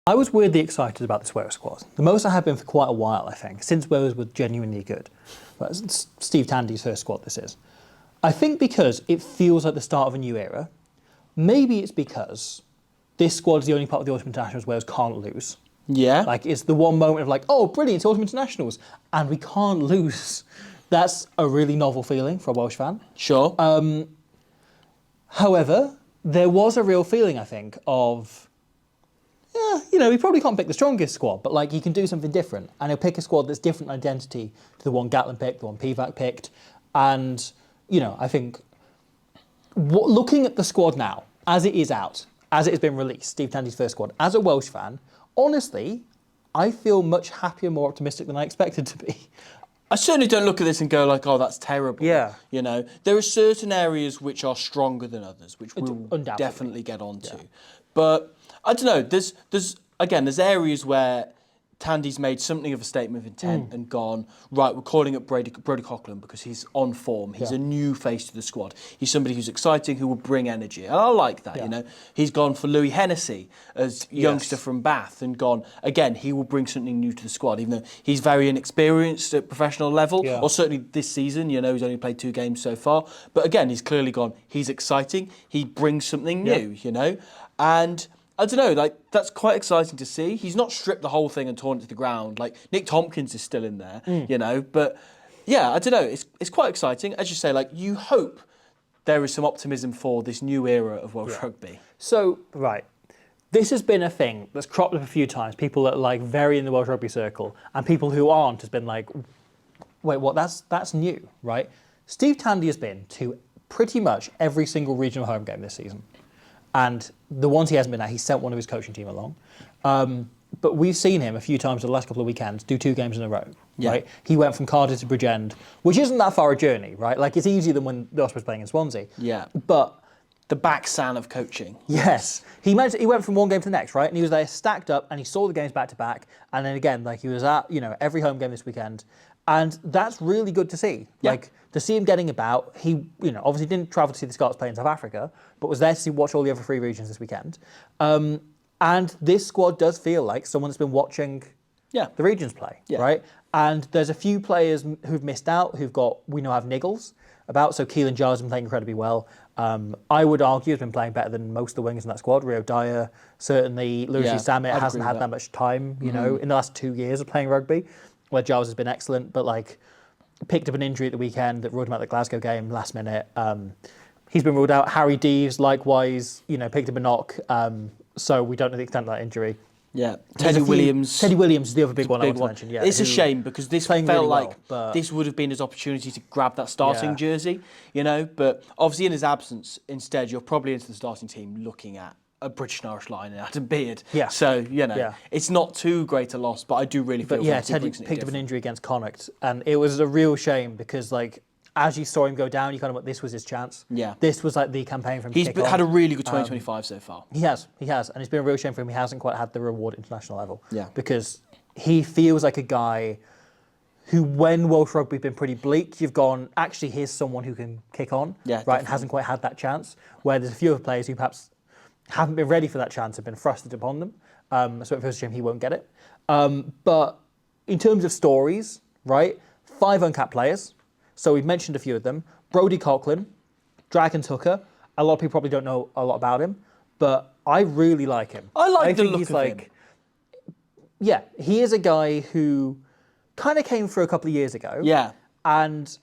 I was weirdly excited about this Wales squad. The most I have been for quite a while, I think, since Wales were genuinely good. But it's Steve Tandy's first squad, this is. I think because it feels like the start of a new era. Maybe it's because this squad is the only part of the Autumn Internationals Wales can't lose. Yeah. Like, it's the one moment of like, oh, brilliant, it's Autumn Internationals. And we can't lose. That's a really novel feeling for a Welsh fan. Sure. However, there was a real feeling, I think, of, he probably can't pick the strongest squad, but like he can do something different. And he'll pick a squad that's different identity to the one Gatlin picked, the one Pivac picked. And, I think looking at the squad now, as it is out, as it has been released, Steve Tandy's first squad, as a Welsh fan, honestly, I feel much happier, more optimistic than I expected to be. I certainly don't look at this and go like, oh, that's terrible. Yeah. There are certain areas which are stronger than others, which we'll definitely get onto. Yeah. But I don't know, there's areas where Tandy's made something of a statement of intent and gone, right, we're calling up Brody Coughlin because he's on form. He's a new face to the squad. He's somebody who's exciting, who will bring energy. And I like that, He's gone for Louis Hennessy as youngster from Bath and gone, again, he will bring something new to the squad, even though he's very inexperienced at professional level, or certainly this season, he's only played 2 games so far. But again, he's clearly gone, he's exciting, he brings something new, And I don't know, like, that's quite exciting to see. He's not stripped the whole thing and torn it to the ground. Like, Nick Tompkins is still in there, But, yeah, I don't know. It's quite exciting. As you say, like, you hope there is some optimism for this new era of Welsh rugby. So, right. This has been a thing that's cropped up a few times. People that are, like, very in the Welsh rugby circle, and people who aren't has been like, wait, what? That's new, right? Steve Tandy has been to pretty much every single regional home game this season. And the ones he hasn't been at, he sent one of his coaching team along. But we've seen him a few times the last couple of weekends do 2 games in a row, right? He went from Cardiff to Bridgend, which isn't that far a journey, right? Like, it's easier than when the Ospreys playing in Swansea. Yeah. But the backsand of coaching. Yes. He went from one game to the next, right? And he was there stacked up and he saw the games back to back. And then again, like, he was at, every home game this weekend. And that's really good to see. Yeah. Like, to see him getting about, he, obviously didn't travel to see the Scots play in South Africa, but was there to watch all the other 3 regions this weekend. And this squad does feel like someone that's been watching the regions play, right? And there's a few players who've missed out, we know have niggles about. So Keelan Giles has been playing incredibly well. I would argue has been playing better than most of the wingers in that squad. Rio Dyer, certainly. Lewis Zammit hasn't had that much time, in the last 2 years of playing rugby, where Giles has been excellent, but like, picked up an injury at the weekend that ruled him out the Glasgow game last minute. He's been ruled out. Harry Deves, likewise, picked up a knock. So we don't know the extent of that injury. Yeah. Teddy Williams is the other big one I want to mention. Yeah, it's a shame because this felt really like this would have been his opportunity to grab that starting jersey, But obviously in his absence, instead, you're probably into the starting team looking at a British and Irish line and Adam Beard. Yeah. So, it's not too great a loss, but I do really feel Teddy picked up an injury against Connacht, and it was a real shame because, like, as you saw him go down, you kind of went, this was his chance. Yeah. This was like the campaign for him He's to kick on. had a really good 2025 so far. He has. And it's been a real shame for him. He hasn't quite had the reward at international level. Yeah. Because he feels like a guy who, when Welsh rugby's been pretty bleak, you've gone, actually, here's someone who can kick on. Yeah, right, definitely. And hasn't quite had that chance. Where there's a few other players who perhaps haven't been ready for that chance, have been thrusted upon them. So it feels a shame he won't get it. But in terms of stories, right, 5 uncapped players. So we've mentioned a few of them. Brody Coughlin, Dragon Tucker. A lot of people probably don't know a lot about him, but I really like him. I like the look of him. Yeah, he is a guy who kind of came through a couple of years ago. Yeah. And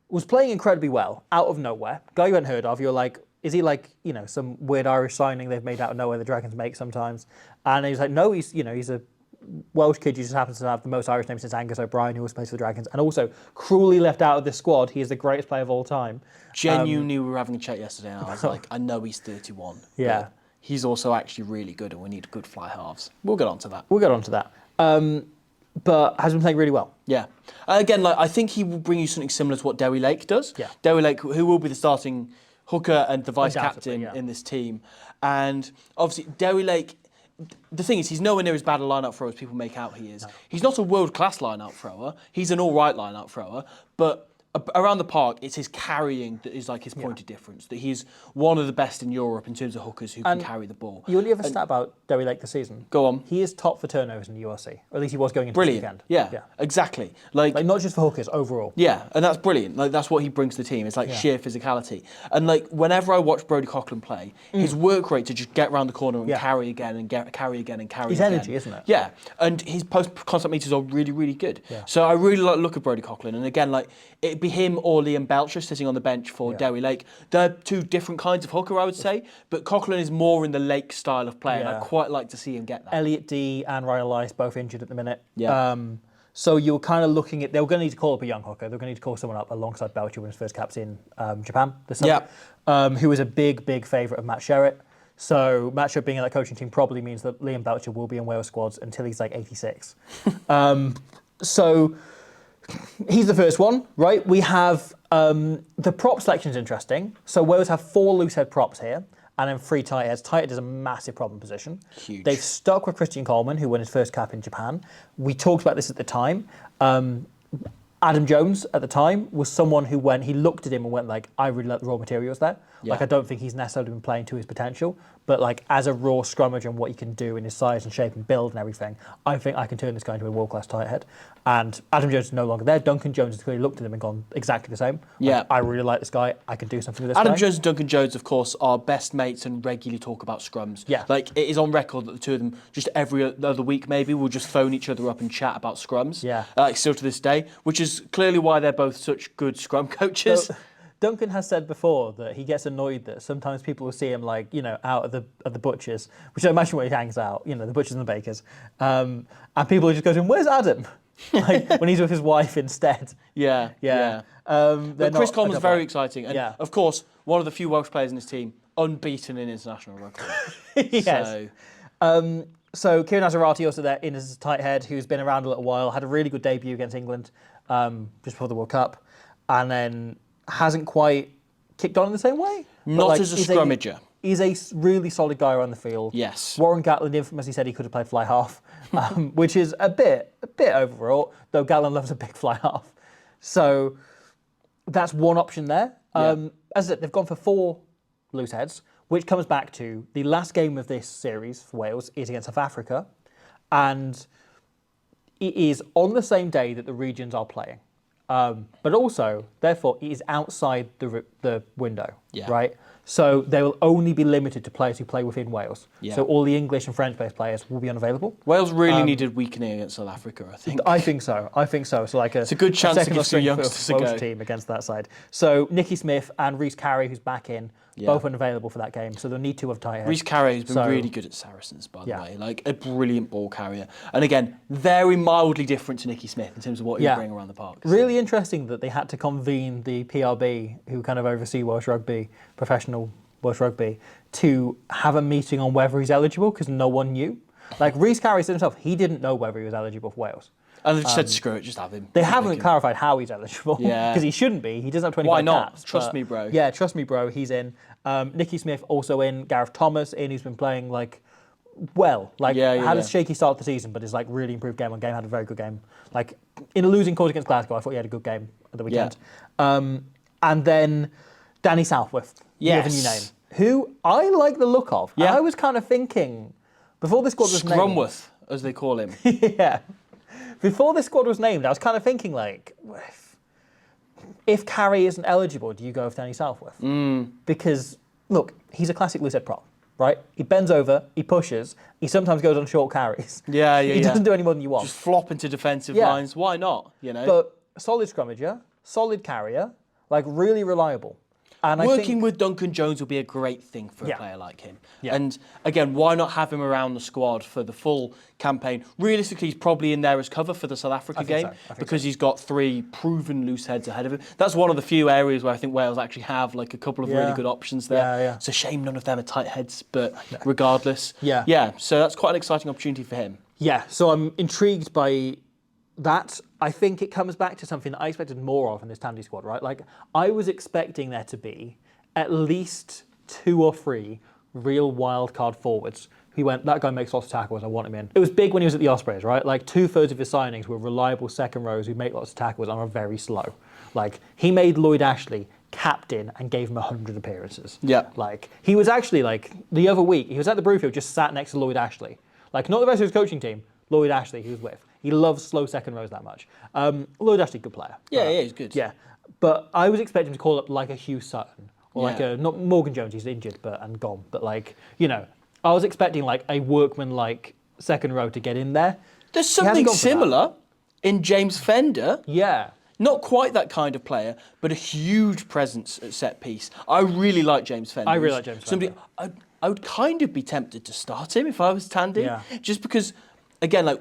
was playing incredibly well, out of nowhere. Guy you hadn't heard of, you're like, is he like, some weird Irish signing they've made out of nowhere the Dragons make sometimes? And he's like, no, he's a Welsh kid who just happens to have the most Irish name since Angus O'Brien, who also plays for the Dragons, and also cruelly left out of this squad. He is the greatest player of all time. Genuinely, we were having a chat yesterday, and I was like, I know he's 31. Yeah. But he's also actually really good, and we need good fly halves. We'll get on to that. But has been playing really well. Yeah. Again, like, I think he will bring you something similar to what Dewi Lake does. Yeah. Dewi Lake, who will be the starting hooker and the vice-captain in this team. And obviously, Dewi Lake, the thing is, he's nowhere near as bad a line-out thrower as people make out he is. No. He's not a world-class line-out thrower. He's an all-right line-out thrower. But around the park, it's his carrying that is like his point of difference. That he's one of the best in Europe in terms of hookers who can carry the ball. You only have a stat about Derry Lake this season. Go on. He is top for turnovers in the URC, or at least he was going into Brilliant. the weekend. Yeah, exactly. Like not just for hookers, overall. Yeah, and that's brilliant. Like that's what he brings to the team. It's like sheer physicality. And like whenever I watch Brodie Coughlin play, his work rate to just get around the corner and carry again and carry again and carry his again. energy, isn't it? Yeah, and his post-contact meters are really, really good. Yeah. So I really like the look of Brodie Coughlin. And again, like it'd be him or Liam Belcher sitting on the bench for Derry Lake. They're two different kinds of hooker, I would say. But Coughlin is more in the Lake style of play, and I quite like to see him get that. Elliot D and Ryan Elias both injured at the minute. Yeah. So you're kind of looking at, they were going to need to call up a young hooker. They're going to need to call someone up alongside Belcher when his first cap's in Japan this summer, who is a big, big favourite of Matt Sherritt. So Matt Sherritt being in that coaching team probably means that Liam Belcher will be in Wales squads until he's like 86. So he's the first one, right? We have the prop selection is interesting. So Wales have 4 loose head props here. And then 3 tight heads. Tight head is a massive problem position. Huge. They've stuck with Christian Coleman, who won his first cap in Japan. We talked about this at the time. Adam Jones, at the time, was someone who he looked at him and went like, I really like the raw materials there. Yeah. Like, I don't think he's necessarily been playing to his potential, but like as a raw scrummager and what he can do in his size and shape and build and everything, I think I can turn this guy into a world-class tight head. And Adam Jones is no longer there. Duncan Jones has clearly looked at him and gone exactly the same. Yeah. Like, I really like this guy. I can do something with this guy. Adam Jones and Duncan Jones, of course, are best mates and regularly talk about scrums. Yeah. Like, it is on record that the two of them, just every other week maybe, will just phone each other up and chat about scrums. Yeah. Like, still to this day, which is clearly why they're both such good scrum coaches. So, Duncan has said before that he gets annoyed that sometimes people will see him like, out of the butchers, which I imagine where he hangs out, the butchers and the bakers. And people just go to him, where's Adam? Like when he's with his wife instead. Yeah. But Chris Coleman's very exciting. And of course, one of the few Welsh players in his team, unbeaten in international rugby. Yes. So Kieran Azarati also there in as a tight head, who's been around a little while, had a really good debut against England just before the World Cup, and then hasn't quite kicked on in the same way. Not as a scrummager. He's a really solid guy around the field. Yes. Warren Gatland infamously said he could have played fly half, which is a bit overwrought, though Gatland loves a big fly half. So that's one option there. As I said, they've gone for 4 loose heads, which comes back to the last game of this series for Wales is against South Africa, and it is on the same day that the regions are playing. But also, therefore, it is outside the window, right? So they will only be limited to players who play within Wales. Yeah. So all the English and French-based players will be unavailable. Wales really needed weakening against South Africa, I think. I think so. So like it's a good chance to give some youngsters a go. Team against that side. So Nicky Smith and Rhys Carey, who's back in, both unavailable for that game. So they'll need to have tight heads. Rhys Carey has been really good at Saracens, by the way. Like a brilliant ball carrier. And again, very mildly different to Nicky Smith in terms of what he bring around the park. So. Really interesting that they had to convene the PRB, who kind of oversee Welsh rugby, professional Welsh rugby, to have a meeting on whether he's eligible because no one knew. Like Rhys Carey said himself, he didn't know whether he was eligible for Wales. And they just said, screw it, just have him. They haven't clarified how he's eligible because he shouldn't be. He doesn't have 25 Why not? caps. Trust me, bro. Yeah, trust me, bro. He's in. Nicky Smith also in. Gareth Thomas in. He's been playing had a shaky start to the season, but is like really improved game on game. Had a very good game. Like in a losing cause against Glasgow, I thought he had a good game at the weekend. And then Danny Southworth, the other new name, who I like the look of. Yeah. And I was kind of thinking before this squad was named, Scrumworth, as they call him. Yeah. Before this squad was named, I was kind of thinking like, if Carey isn't eligible, do you go with Danny Southworth? Because look, he's a classic loose head prop, right? He bends over, he pushes, he sometimes goes on short carries. He doesn't do any more than you want. Just flop into defensive lines. Why not? But solid scrummager, solid carrier, like really reliable. And working with Duncan Jones will be a great thing for a player like him. Yeah. And again, why not have him around the squad for the full campaign? Realistically, he's probably in there as cover for the South Africa game because he's got 3 proven loose heads ahead of him. That's one of the few areas where I think Wales actually have like a couple of really good options there. It's a shame none of them are tight heads, but regardless. So that's quite an exciting opportunity for him. Yeah, so I'm intrigued by that. I think it comes back to something that I expected more of in this Tandy squad, right? Like, I was expecting there to be at least 2 or 3 real wild card forwards. He went, that guy makes lots of tackles, I want him in. It was big when he was at the Ospreys, right? Like 2/3 of his signings were reliable second rows who make lots of tackles and are very slow. Like he made Lloyd Ashley captain and gave him 100 appearances. Yeah. Like he was actually like the other week, he was at the Brewfield just sat next to Lloyd Ashley. Like not the rest of his coaching team, Lloyd Ashley he was with. He loves slow second rows that much. Lloyd Ashley, good player. Yeah, he's good. Yeah. But I was expecting him to call up like a Hugh Sutton or like a, not Morgan Jones, he's injured and gone. But like, you know, I was expecting like a workman-like second row to get in there. There's something similar in James Fender. Yeah. Not quite that kind of player, but a huge presence at set piece. I really like James Fender. I really like James Fender. I would kind of be tempted to start him if I was Tandy. Just because, again, like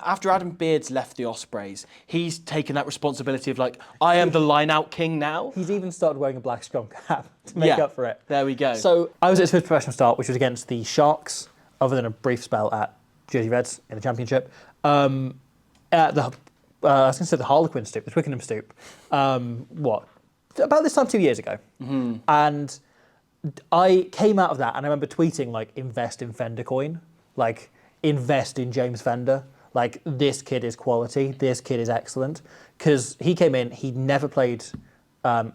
after Adam Beard's left the Ospreys, he's taken that responsibility of like, I am the line-out king now. He's even started wearing a black scrum cap to make up for it. There we go. So I was at his first professional start, which was against the Sharks, other than a brief spell at Jersey Reds in the Championship. At the I was going to say the Harlequin Stoop, the Twickenham Stoop. About this time 2 years ago. Mm-hmm. And I came out of that and I remember tweeting like, invest in Fender coin. Like, invest in James Fender. Like, this kid is quality. This kid is excellent. Because he came in, he'd never played,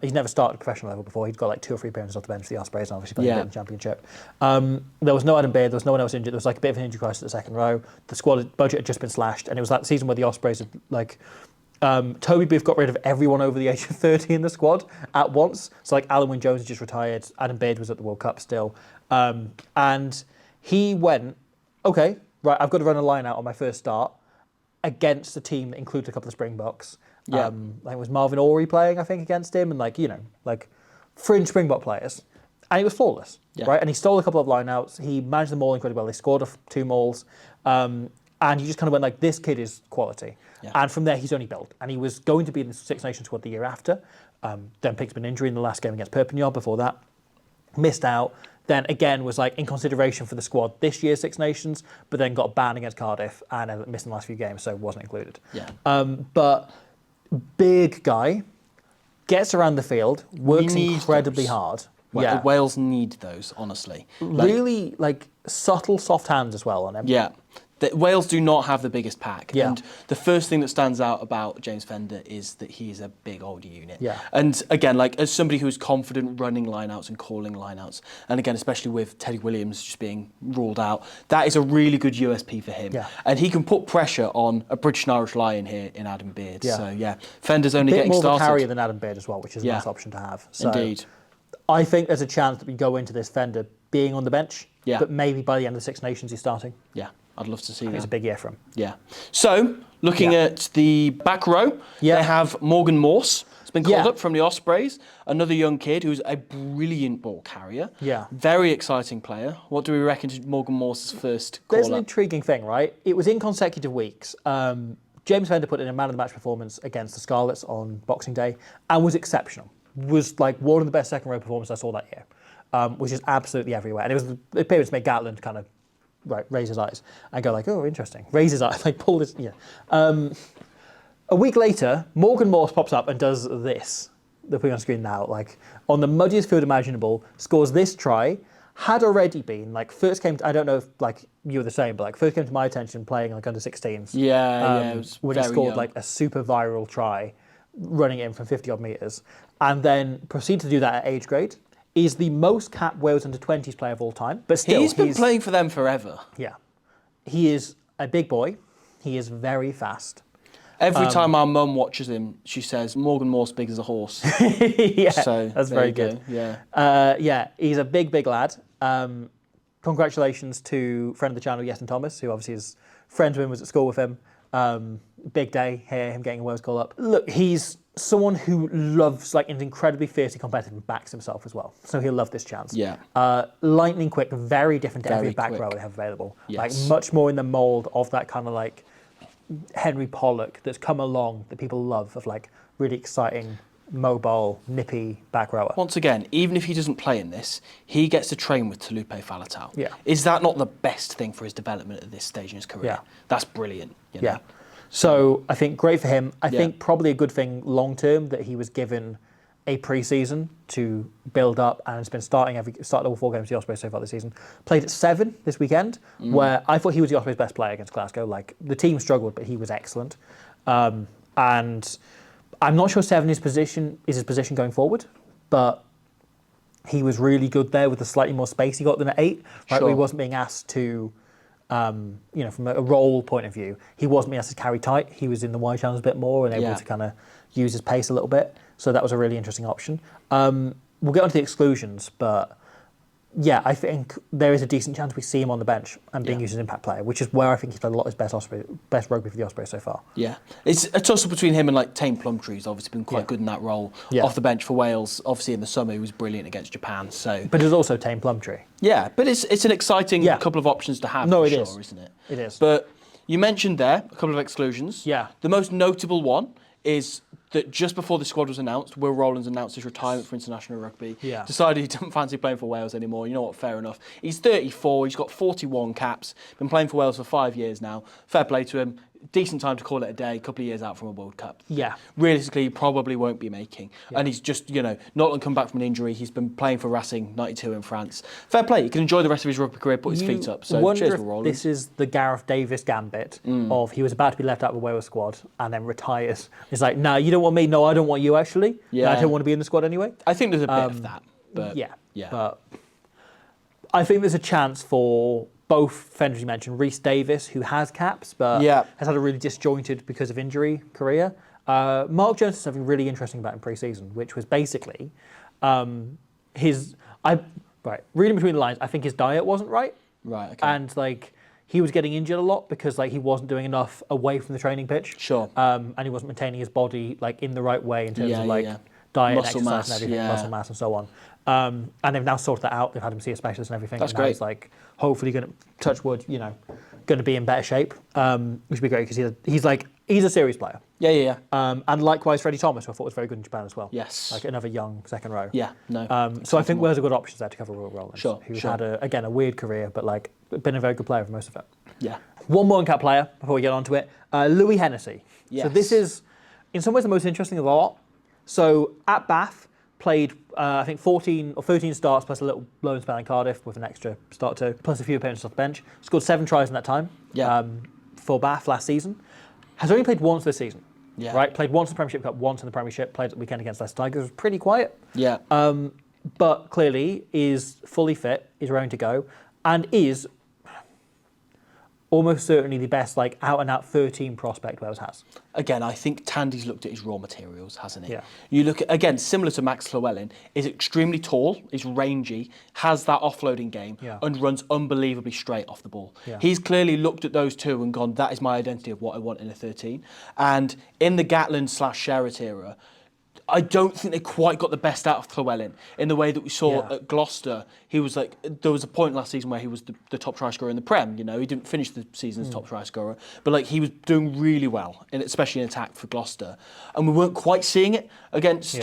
he's never started professional level before. He'd got like 2 or 3 appearances off the bench for the Ospreys and obviously played in the Championship. There was no Adam Beard, there was no one else injured. There was like a bit of an injury crisis at the second row. The squad budget had just been slashed and it was that season where the Ospreys had like, Toby Booth got rid of everyone over the age of 30 in the squad at once. So like Alan Wynne-Jones had just retired, Adam Beard was at the World Cup still. And he went, okay, right, I've got to run a line out on my first start against a team that included a couple of Springboks. I think it was Marvin Ory playing, I think, against him, and like, you know, like fringe Springbok players. And he was flawless, right? And he stole a couple of lineouts. He managed them all incredibly well. They scored 2 mauls. And he just kind of went like, this kid is quality. And from there, he's only built. And he was going to be in the Six Nations squad the year after. Then picked up an injury in the last game against Perpignan before that. Missed out. Then again was like in consideration for the squad this year's Six Nations, but then got banned against Cardiff and ended up missing the last few games, so wasn't included. But big guy, gets around the field, works incredibly hard. Wales need those, honestly. Really like subtle, soft hands as well on him. Yeah. Wales do not have the biggest pack. And the first thing that stands out about James Fender is that he is a big old unit. And again, like as somebody who is confident running lineouts and calling lineouts, and again, especially with Teddy Williams just being ruled out, that is a really good USP for him. And he can put pressure on a British and Irish Lion here in Adam Beard. So yeah, Fender's only getting started. A bit more of a carrier than Adam Beard as well, which is a nice option to have. So indeed. I think there's a chance that we go into this Fender being on the bench, but maybe by the end of the Six Nations he's starting. I'd love to see that. It's a big year for him. So, looking at the back row, they have Morgan Morse. It's been called up from the Ospreys. Another young kid who's a brilliant ball carrier. Very exciting player. What do we reckon to Morgan Morse's first call-up? There's an intriguing thing, right? It was in consecutive weeks. James Fender put in a man-of-the-match performance against the Scarlets on Boxing Day and was exceptional. Was like one of the best second-row performances I saw that year, which is absolutely everywhere. And it was the appearance made Gatland kind of raise his eyes and go like, oh, interesting. Raise his eyes, like pull his, A week later, Morgan Morse pops up and does this. They're putting on screen now, like on the muddiest field imaginable, scores this try, had already been, like first came to, I don't know if like you were the same, but like first came to my attention playing like under 16s. It was when he scored like a super viral try, running it in from 50 odd metres, and then proceeded to do that at age grade. Is the most capped Wales under-20s player of all time. But still, he's been playing for them forever. Yeah. He is a big boy. He is very fast. Every time our mum watches him, she says, Morgan Morse big as a horse. So that's very good. He's a big, big lad. Congratulations to friend of the channel, Yeston Thomas, who obviously is friends with him, was at school with him. Big day here, him getting a Wales call up. Look, he's someone who loves, like, is incredibly fiercely competitive and backs himself as well. So he'll love this chance. Lightning quick, very different to every back row we have available. Like, much more in the mould of that kind of, like, Henry Pollock that's come along that people love, of, like, really exciting, mobile, nippy back rower. Once again, even if he doesn't play in this, he gets to train with Talupe Faletau. Is that not the best thing for his development at this stage in his career? That's brilliant. You know? So I think great for him. I think probably a good thing long term that he was given a pre-season to build up, and has been starting all 4 games of the Ospreys so far this season. Played at 7 this weekend, where I thought he was the Ospreys' best player against Glasgow. Like, the team struggled, but he was excellent. And I'm not sure 7 is his position going forward, but he was really good there with the slightly more space he got than at 8. Right, where he wasn't being asked to, from a role point of view, he wasn't being asked to carry tight. He was in the wide channels a bit more and able to kind of use his pace a little bit. So that was a really interesting option. We'll get onto the exclusions, but yeah, I think there is a decent chance we see him on the bench and being used as an impact player, which is where I think he's done a lot of his best rugby for the Ospreys so far. Yeah, it's a toss-up between him and like Tame Plumtree, who's obviously been quite good in that role off the bench for Wales. Obviously in the summer he was brilliant against Japan. So, but there's also Tame Plumtree. Yeah, but it's an exciting couple of options to have. No, isn't it? It is. But you mentioned there a couple of exclusions. Yeah. The most notable one is that just before the squad was announced, Will Rowlands announced his retirement for international rugby. Yeah. Decided he didn't fancy playing for Wales anymore. You know what? Fair enough. He's 34. He's got 41 caps. Been playing for Wales for 5 years now. Fair play to him. Decent time to call it a day. A couple of years out from a World Cup. Yeah. Realistically, he probably won't be making. Yeah. And he's just, not long come back from an injury. He's been playing for Racing 92 in France. Fair play. He can enjoy the rest of his rugby career, put his feet up. So cheers for Rowlands. This is the Gareth Davis gambit of he was about to be left out of the Wales squad and then retires. He's like, no, you don't want me. No, I don't want you actually. Yeah. No, I don't want to be in the squad anyway. I think there's a bit of that. But yeah. But I think there's a chance for both Fenders you mentioned, Rhys Davis, who has caps, but has had a really disjointed because of injury career. Mark Jones said something really interesting about him pre-season, which was basically reading between the lines, I think his diet wasn't right. Right, okay. And he was getting injured a lot because he wasn't doing enough away from the training pitch. Sure. And he wasn't maintaining his body in the right way in terms of diet, muscle and exercise mass, and everything, muscle mass and so on. And they've now sorted that out. They've had him see a specialist and everything. That's and great. Now he's hopefully going to touch wood, going to be in better shape, which would be great because he's a serious player. Yeah. And likewise, Freddie Thomas, who I thought was very good in Japan as well. Yes. Another young second row. Yeah, no. So I think Wales have got options there to cover Will Rowlands. Sure. Who's had a weird career, but been a very good player for most of it. Yeah. One more uncapped player before we get on to it. Louis Hennessy. Yes. So this is, in some ways, the most interesting of the lot. So at Bath, played, I think, 14 or 13 starts plus a little loan spell in Cardiff with an extra start to, plus a few appearances off the bench. Scored 7 tries in that time for Bath last season. Has only played once this season. Yeah. Right? Played once in the Premiership Cup, once in the Premiership, played at the weekend against Leicester Tigers. Was pretty quiet. Yeah. But clearly is fully fit, is raring to go, and is almost certainly the best out-and-out 13 prospect Wales has. Again, I think Tandy's looked at his raw materials, hasn't he? Yeah. You look at, again, similar to Max Llewellyn, is extremely tall, is rangy, has that offloading game, and runs unbelievably straight off the ball. Yeah. He's clearly looked at those two and gone, that is my identity of what I want in a 13. And in the Gatland/Sherratt era, I don't think they quite got the best out of Llewellyn in the way that we saw at Gloucester. He was there was a point last season where he was the top try scorer in the Prem. He didn't finish the season as top try scorer, but he was doing really well, especially in attack for Gloucester. And we weren't quite seeing it against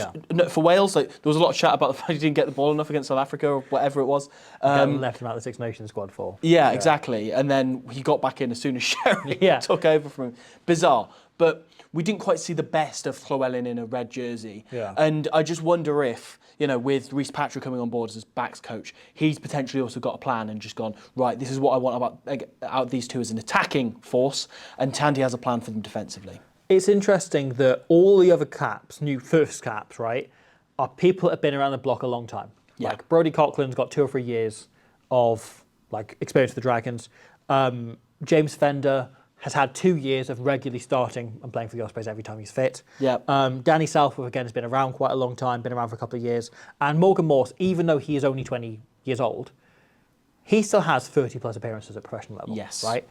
for Wales. There was a lot of chat about the fact he didn't get the ball enough against South Africa or whatever it was. Left him out of the Six Nations squad for. Yeah, exactly. And then he got back in as soon as Sherry took over from him. Bizarre, but we didn't quite see the best of Llewellyn in a red jersey. Yeah. And I just wonder if, with Rhys Patrick coming on board as his backs coach, he's potentially also got a plan and just gone, right, this is what I want out of these two as an attacking force, and Tandy has a plan for them defensively. It's interesting that all the other caps, new first caps, right, are people that have been around the block a long time. Yeah. Brodie Coughlin's got 2 or 3 years of experience with the Dragons. James Fender has had 2 years of regularly starting and playing for the Ospreys every time he's fit. Yeah. Danny Southworth, again, has been around quite a long time, been around for a couple of years. And Morgan Morse, even though he is only 20 years old, he still has 30-plus appearances at professional level. Yes. Right?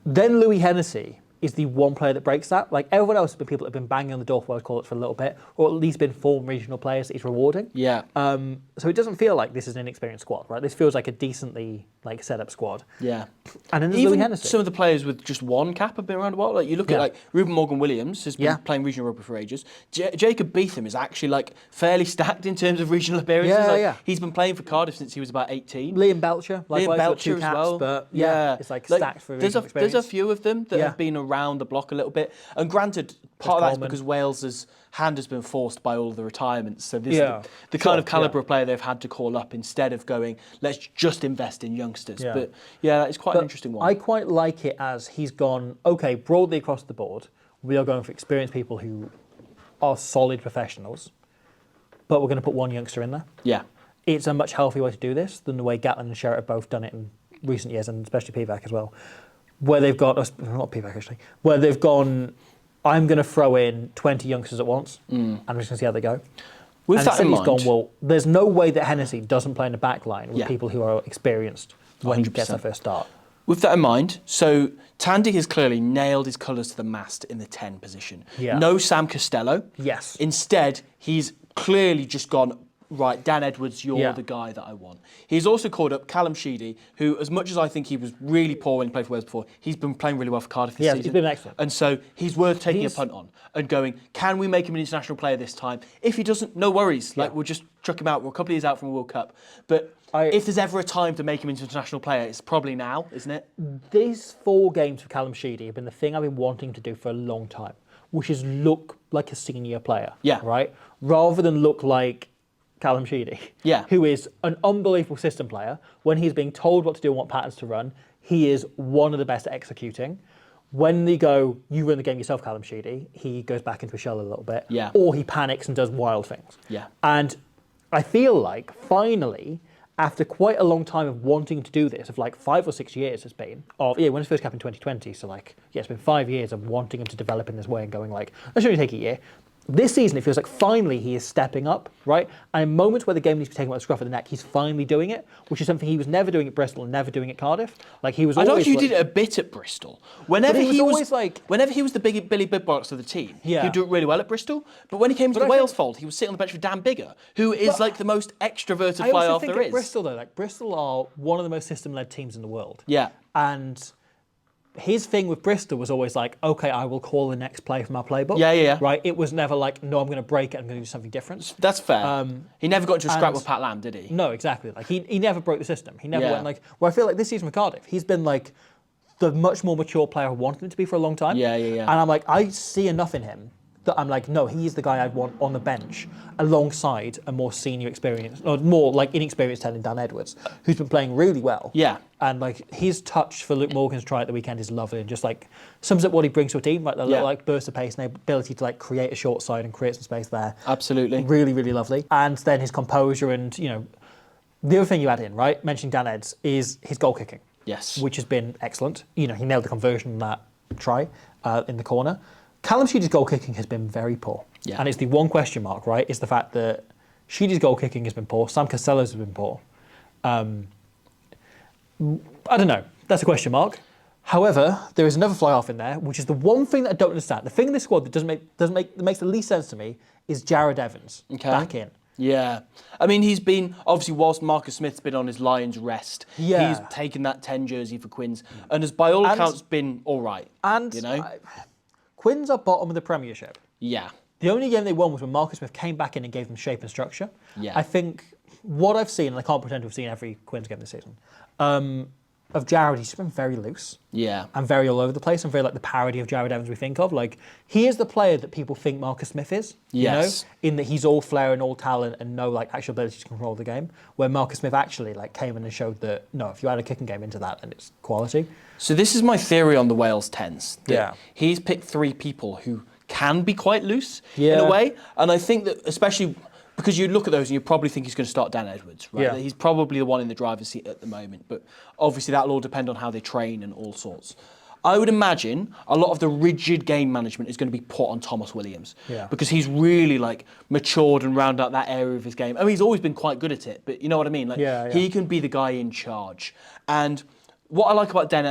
Then Louis Hennessy is the one player that breaks that. Everyone else has been people that have been banging on the door for Welsh call-ups for a little bit, or at least been former regional players that he's rewarding. Yeah. So it doesn't feel like this is an inexperienced squad, right? This feels like a decently set up squad. Yeah. And then there's even Louis Hennessy. Some of the players with just 1 cap have been around a while. You look at Ruben Morgan-Williams has been playing regional rugby for ages. Jacob Beetham is actually fairly stacked in terms of regional appearances. He's been playing for Cardiff since he was about 18. Liam Belcher, likewise, got 2 as caps, well. but it's stacked for regional experience. There's a few of them that have been around the block a little bit. And granted, part of that's because Wales' hand has been forced by all of the retirements. So this is the kind of calibre of player they've had to call up instead of going, let's just invest in youngsters. Yeah. But yeah, that is quite an interesting one. I quite like it as he's gone, okay, broadly across the board, we are going for experienced people who are solid professionals, but we're going to put one youngster in there. Yeah. It's a much healthier way to do this than the way Gatlin and Sherratt have both done it in recent years, and especially Pivac as well, where they've got, not Pivac actually, where they've gone, I'm going to throw in 20 youngsters at once, and I'm just going to see how they go. With that in mind, gone, well, there's no way that Hennessy doesn't play in the back line with people who are experienced when 100%. He gets their first start. With that in mind, so Tandy has clearly nailed his colours to the mast in the 10 position. Yeah. No Sam Costello. Yes. Instead, he's clearly just gone, right, Dan Edwards, you're the guy that I want. He's also called up Callum Sheedy, who, as much as I think he was really poor when he played for Wales before, he's been playing really well for Cardiff this season. He's been excellent. And so he's worth taking a punt on and going, can we make him an international player this time? If he doesn't, no worries. Like, we'll just chuck him out. We're a couple of years out from a World Cup. But if there's ever a time to make him into an international player, it's probably now, isn't it? These 4 games for Callum Sheedy have been the thing I've been wanting to do for a long time, which is look like a senior player. Yeah. Right? Rather than look like Callum Sheedy, who is an unbelievable system player. When he's being told what to do and what patterns to run, he is one of the best at executing. When they go, you run the game yourself, Callum Sheedy, he goes back into a shell a little bit, or he panics and does wild things. Yeah. And I feel like finally, after quite a long time of wanting to do this, of like 5 or 6 years it's been, when his first cap in 2020, so like, it's been 5 years of wanting him to develop in this way and going like, that should only take a year. This season, it feels like finally he is stepping up, right? And in moments where the game needs to be taken by the scruff of the neck, he's finally doing it, which is something he was never doing at Bristol and never doing at Cardiff. Like he was. I always know you did it a bit at Bristol. Whenever he was the big Billy Big Bollocks of the team, he'd do it really well at Bristol. But when he came to the Wales fold, he was sitting on the bench with Dan Biggar, who is like the most extroverted fly off there is. I think at Bristol though, like Bristol are one of the most system-led teams in the world. Yeah, and his thing with Bristol was always like, okay, I will call the next play from our playbook. Yeah. Right? It was never like, no, I'm going to break it, I'm going to do something different. That's fair. He never got into a scrap with Pat Lam, did he? No, exactly. Like he never broke the system. He never went like, well, I feel like this season with Cardiff, he's been like the much more mature player I wanted him to be for a long time. Yeah. And I'm like, I see enough in him that I'm like, no, he's the guy I'd want on the bench alongside a more senior experience, or more like inexperienced talent Dan Edwards, who's been playing really well. Yeah. And like his touch for Luke Morgan's try at the weekend is lovely and just like sums up what he brings to a team, like the little like burst of pace and the ability to like create a short side and create some space there. Absolutely. Really, really lovely. And then his composure and, you know, the other thing you add in, right, mentioning Dan Eds, is his goal kicking. Yes. Which has been excellent. You know, he nailed the conversion in that try in the corner. Callum Sheedy's goal kicking has been very poor. Yeah. And it's the one question mark, right, is the fact that Sheedy's goal kicking has been poor, Sam Costello's has been poor. I don't know. That's a question mark. However, there is another fly-off in there, which is the one thing that I don't understand. The thing in this squad that makes the least sense to me is Jared Evans back in. Yeah. I mean, he's been, obviously, whilst Marcus Smith's been on his Lions rest, he's taken that 10 jersey for Quins and has, by all accounts, been all right. And, you know? Quins are bottom of the Premiership. Yeah. The only game they won was when Marcus Smith came back in and gave them shape and structure. Yeah. I think what I've seen, and I can't pretend to have seen every Quins game this season, of Jared, he's just been very loose. Yeah. And very all over the place and very like the parody of Jared Evans we think of. Like, he is the player that people think Marcus Smith is. Yes. You know? In that he's all flair and all talent and no like actual ability to control the game. Where Marcus Smith actually like came in and showed that, no, if you add a kicking game into that, then it's quality. So this is my theory on the Wales 10s. He's picked 3 people who can be quite loose in a way. And I think that especially because you look at those and you probably think he's going to start Dan Edwards, right? Yeah. He's probably the one in the driver's seat at the moment, but obviously that'll all depend on how they train and all sorts. I would imagine a lot of the rigid game management is going to be put on Thomas Williams because he's really like matured and rounded out that area of his game. I mean, he's always been quite good at it, but you know what I mean? Like he can be the guy in charge. And what I like about Dan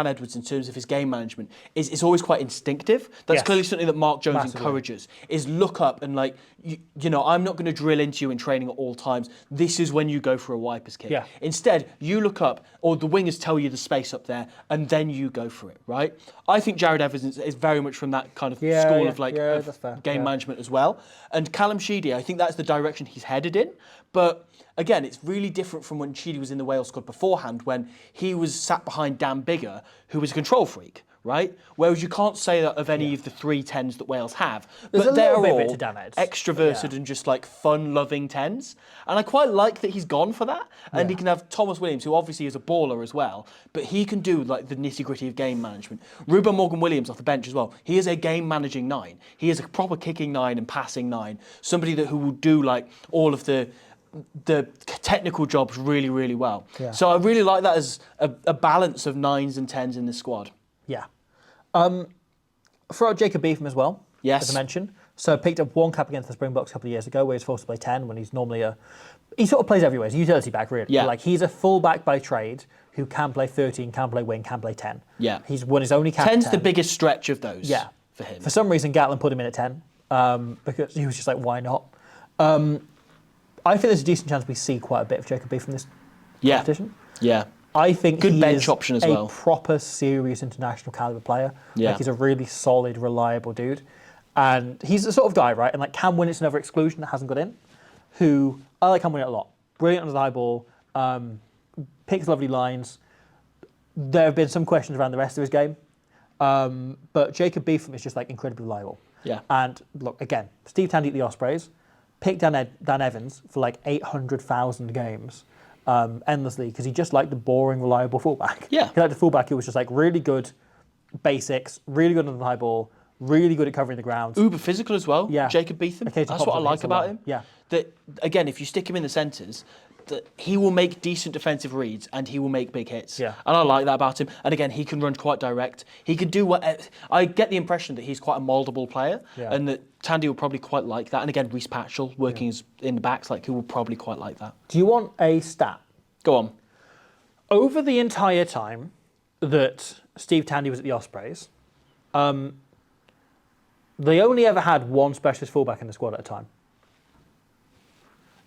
Edwards in terms of his game management is it's always quite instinctive. That's clearly something that Mark Jones encourages, is look up and like, you know, I'm not going to drill into you in training at all times. This is when you go for a wipers kick. Yeah. Instead, you look up, or the wingers tell you the space up there, and then you go for it, right? I think Jared Evans is very much from that kind of school of like of game management as well. And Callum Sheedy, I think that's the direction he's headed in. But again, it's really different from when Sheedy was in the Wales squad beforehand, when he was sat behind Dan Biggar, who was a control freak, right? Whereas you can't say that of any of the 3 10s that Wales have. There's but a they're little bit of it all to Dan Ed. extroverted and just like fun-loving 10s. And I quite like that he's gone for that. And he can have Thomas Williams, who obviously is a baller as well, but he can do like the nitty-gritty of game management. Ruben Morgan-Williams off the bench as well. He is a game-managing 9. He is a proper kicking 9 and passing 9. Somebody who will do like all of the technical jobs really, really well. Yeah. So I really like that as a balance of 9s and 10s in the squad. Yeah. Throw out Jacob Beetham as well, as I mentioned. So I picked up 1 cap against the Springboks a couple of years ago where he's forced to play 10 when he's normally he sort of plays everywhere. He's a utility back, really. Yeah. Like, he's a full-back by trade who can play 13, can play wing, can play 10. Yeah. He's won his only cap 10's the biggest stretch of those for him. For some reason, Gatlin put him in at 10 because he was just like, why not? I think there's a decent chance we see quite a bit of Jacob Beetham from this competition. Yeah. I think good he bench is option as well. A proper serious international caliber player. Yeah. Like, he's a really solid, reliable dude. And he's the sort of guy, right? And like Cam Winnett's another exclusion that hasn't got in. Who I like Cam Winnett a lot. Brilliant on the high ball. Picks lovely lines. There have been some questions around the rest of his game. But Jacob Beetham is just like incredibly reliable. Yeah. And look, again, Steve Tandy at the Ospreys picked Dan Evans for like 800,000 games endlessly because he just liked the boring, reliable fullback. Yeah. He liked the fullback who was just like really good basics, really good on the high ball, really good at covering the ground. Uber physical as well. Yeah. Jacob Beetham. That's what I like about him. Yeah. That again, if you stick him in the centres, that he will make decent defensive reads and he will make big hits. Yeah. And I like that about him. And again, he can run quite direct. He can do what I get the impression that he's quite a mouldable player and that Tandy will probably quite like that. And again, Reece Patchell working in the backs, like he will probably quite like that. Do you want a stat? Go on. Over the entire time that Steve Tandy was at the Ospreys, they only ever had 1 specialist fullback in the squad at a time.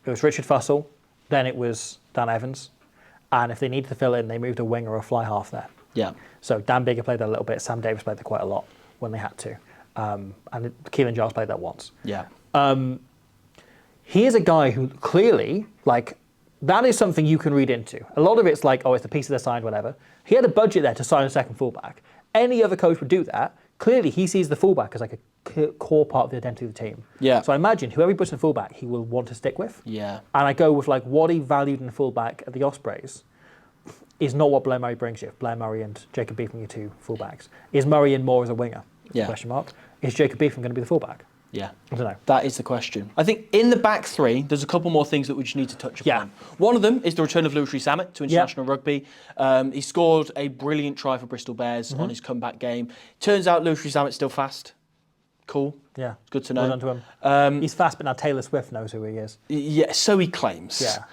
It was Richard Fussell, then it was Dan Evans, and if they needed to fill in, they moved a wing or a fly half there. Yeah. So Dan Bigger played that a little bit, Sam Davis played that quite a lot when they had to, and Keelan Giles played that once. Yeah. He is a guy who clearly, like, that is something you can read into. A lot of it's like, oh, it's the piece of the side, whatever. He had a budget there to sign a second fullback. Any other coach would do that. Clearly, he sees the fullback as like a core part of the identity of the team. Yeah. So I imagine whoever he puts in fullback, he will want to stick with. Yeah. And I go with like what he valued in the fullback at the Ospreys is not what Blair Murray brings you. Blair Murray and Jacob Beetham are your 2 fullbacks. Is Murray in more as a winger? Yeah. Question mark. Is Jacob Beetham going to be the fullback? Yeah. I don't know. That is the question. I think in the back 3, there's a couple more things that we just need to touch upon. Yeah. One of them is the return of Lewis Rees-Zammit to international rugby. He scored a brilliant try for Bristol Bears on his comeback game. Turns out Lewis Rees-Zammit's still fast. Cool. Yeah. It's good to know. Well done to him. He's fast, but now Taylor Swift knows who he is. Yeah, so he claims. Yeah.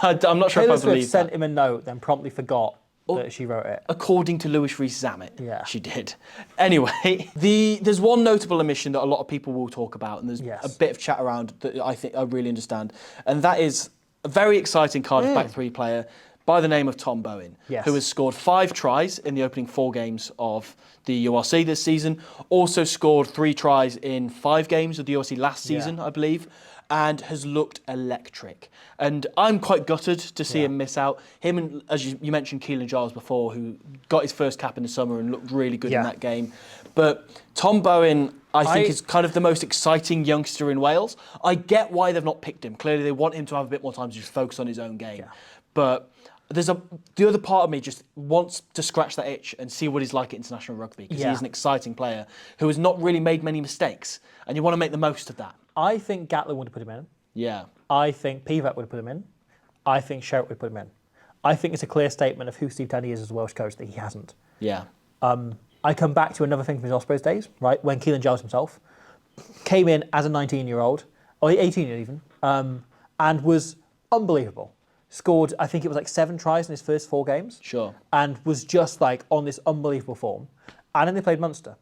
I'm not sure Taylor if I believe Swift sent that. him a note, then promptly forgot that she wrote it. According to Lewis Rees-Zammit, Yeah. she did. Anyway, there's one notable omission that a lot of people will talk about, and there's a bit of chat around that I think I really understand, and that is a very exciting Cardiff back 3 player by the name of Tom Bowen, who has scored 5 tries in the opening 4 games of the URC this season, also scored 3 tries in 5 games of the URC last season, I believe, and has looked electric. And I'm quite gutted to see him miss out. Him and, as you mentioned, Keelan Giles before, who got his first cap in the summer and looked really good in that game. But Tom Bowen, I think, is kind of the most exciting youngster in Wales. I get why they've not picked him. Clearly, they want him to have a bit more time to just focus on his own game. Yeah. But the other part of me just wants to scratch that itch and see what he's like at international rugby, because he's an exciting player who has not really made many mistakes, and you want to make the most of that. I think Gatlin would have put him in. Yeah. I think Pivac would have put him in. I think Sherritt would put him in. I think it's a clear statement of who Steve Tandy is as a Welsh coach that he hasn't. Yeah. I come back to another thing from his Ospreys days, right, when Keelan Giles himself came in as a 19-year-old, or 18-year-old even, and was unbelievable. Scored, I think it was like 7 tries in his first 4 games. Sure. And was just like on this unbelievable form. And then they played Munster.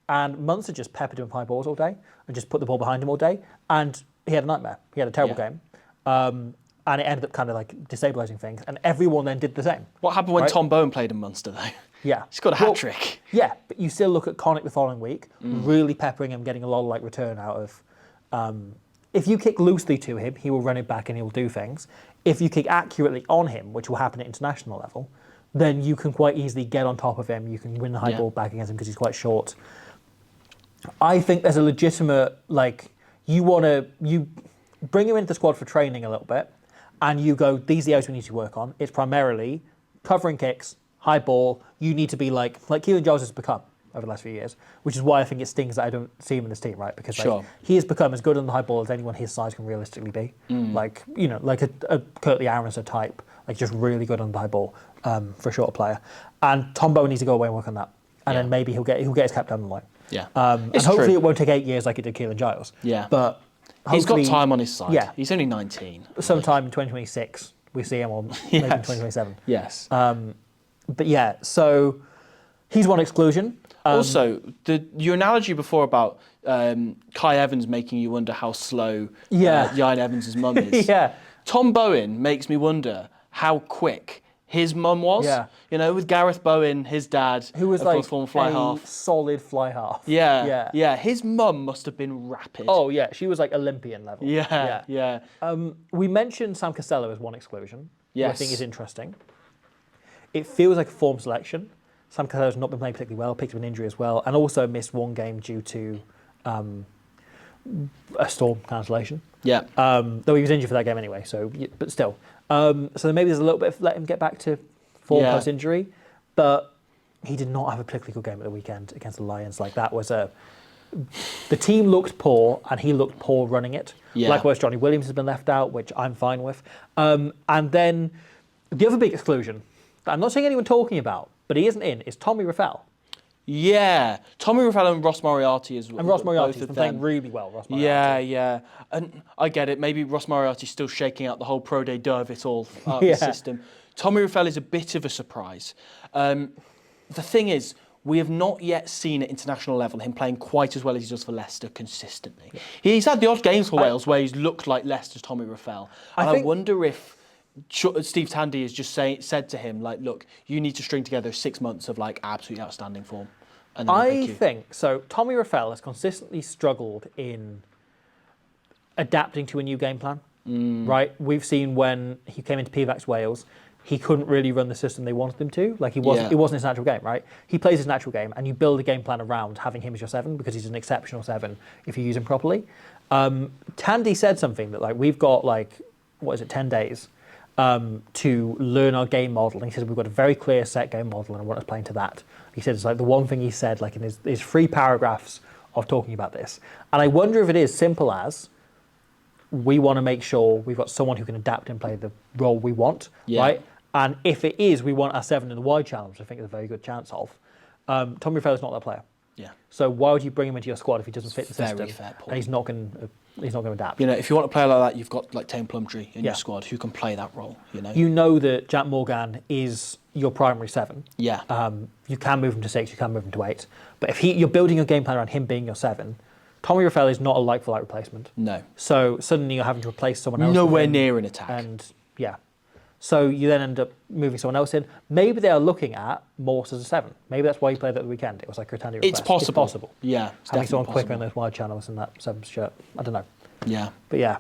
And Munster just peppered him with high balls all day and just put the ball behind him all day. And he had a nightmare. He had a terrible game. And it ended up kind of like destabilising things. And everyone then did the same. What happened when Tom Bowen played in Munster, though? Yeah. He's got a hat-trick. Yeah, but you still look at Connacht the following week, really peppering him, getting a lot of like return out of... if you kick loosely to him, he will run it back and he will do things. If you kick accurately on him, which will happen at international level, then you can quite easily get on top of him. You can win the high ball back against him because he's quite short. I think there's a legitimate, you bring him into the squad for training a little bit, and you go, these are the areas we need to work on. It's primarily covering kicks, high ball. You need to be like Keelan Giles has become over the last few years, which is why I think it stings that I don't see him in this team, right? Because he has become as good on the high ball as anyone his size can realistically be. Like a Curtly Aaronson type, just really good on the high ball for a shorter player. And Tom Bowen needs to go away and work on that, and then maybe he'll get his cap down the line. Yeah, and hopefully it won't take 8 years like it did Keelan Giles. Yeah, but he's got time on his side. Yeah, he's only 19. Sometime in 2026 we see him, or maybe in 2027. Yes. But yeah, so he's one exclusion. Also, your analogy before about Kai Evans making you wonder how slow Ian Evans' mum is. Tom Bowen makes me wonder how quick his mum was. Yeah. With Gareth Bowen, his dad, who was a former fly half. Solid fly half. Yeah. His mum must have been rapid. Oh yeah, she was Olympian level. Yeah. We mentioned Sam Costello as one exclusion. Yes. Which I think is interesting. It feels like a form selection. Sam Costello's not been playing particularly well, picked up an injury as well, and also missed one game due to a storm cancellation. Yeah. Though he was injured for that game anyway, but still. So maybe there's a little bit of let him get back to form post-injury, but he did not have a particularly good game at the weekend against the Lions. That was the team looked poor, and he looked poor running it. Yeah. Likewise, Johnny Williams has been left out, which I'm fine with. And then the other big exclusion that I'm not seeing anyone talking about, but he isn't in, is Tommy Raffel. Yeah, Tommy Raffel and Ross Moriarty as well. And Ross Moriarty's been playing really well, Ross Moriarty. Yeah. And I get it, maybe Ross Moriarty's still shaking out the whole Pro Day Derv it all out of the system. Tommy Raffel is a bit of a surprise. The thing is, we have not yet seen at international level him playing quite as well as he does for Leicester consistently. Yeah. He's had the odd games for Wales where he's looked like Leicester's Tommy Raffel. And I wonder if Steve Tandy has just said to him, look, you need to string together 6 months of absolutely outstanding form. And I think so. Tommy Raffel has consistently struggled in adapting to a new game plan. Right? We've seen when he came into PVAX Wales, he couldn't really run the system they wanted him to. It wasn't his natural game, right? He plays his natural game, and you build a game plan around having him as your 7 because he's an exceptional 7 if you use him properly. Tandy said something that we've got 10 days to learn our game model. And he says we've got a very clear set game model and I want us playing to that. He said it's the one thing he said in his 3 paragraphs of talking about this. And I wonder if it is simple as we want to make sure we've got someone who can adapt and play the role we want, right? And if it is, we want our 7 in the wide challenge, which I think is a very good chance of. Tommy Raffel is not that player. Yeah. So why would you bring him into your squad if he doesn't fit the system? Very fair point. And he's not going to adapt. If you want to play like that, you've got Tame Plumtree in your squad who can play that role. You know that Jack Morgan is your primary 7. Yeah. You can move him to 6, you can move him to 8. But if you're building a game plan around him being your 7, Tommy Raffel is not a like-for-like replacement. No. So suddenly you're having to replace someone else. Nowhere near an attack. And so you then end up moving someone else in. Maybe they are looking at Morse as a 7. Maybe that's why he played that the weekend. It was like a Tandy request. It's possible. It's possible. Yeah. Having someone quicker in those wide channels and that 7 shirt. I don't know. Yeah. But yeah.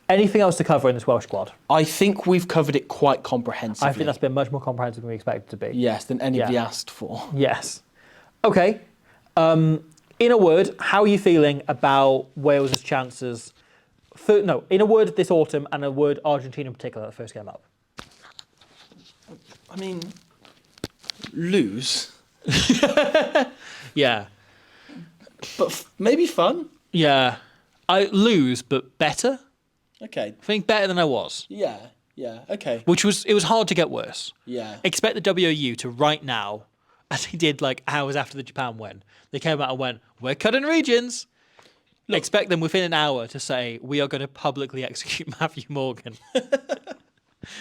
Anything else to cover in this Welsh squad? I think we've covered it quite comprehensively. I think that's been much more comprehensive than we expected it to be. Yes, than anybody asked for. Yes. Okay. In a word, how are you feeling about Wales' chances? In a word this autumn, and a word Argentina in particular, the first game up. I mean, lose. Yeah. But maybe fun. Yeah. I lose, but better. Okay. I think better than I was. Yeah, okay. It was hard to get worse. Yeah. Expect the WOU to right now, as he did hours after the Japan win, they came out and went, we're cutting regions. Look, expect them within an hour to say, we are going to publicly execute Matthew Morgan. Why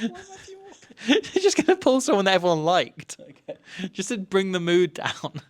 Matthew Morgan? They're just going to pull someone that everyone liked. Okay. Just to bring the mood down.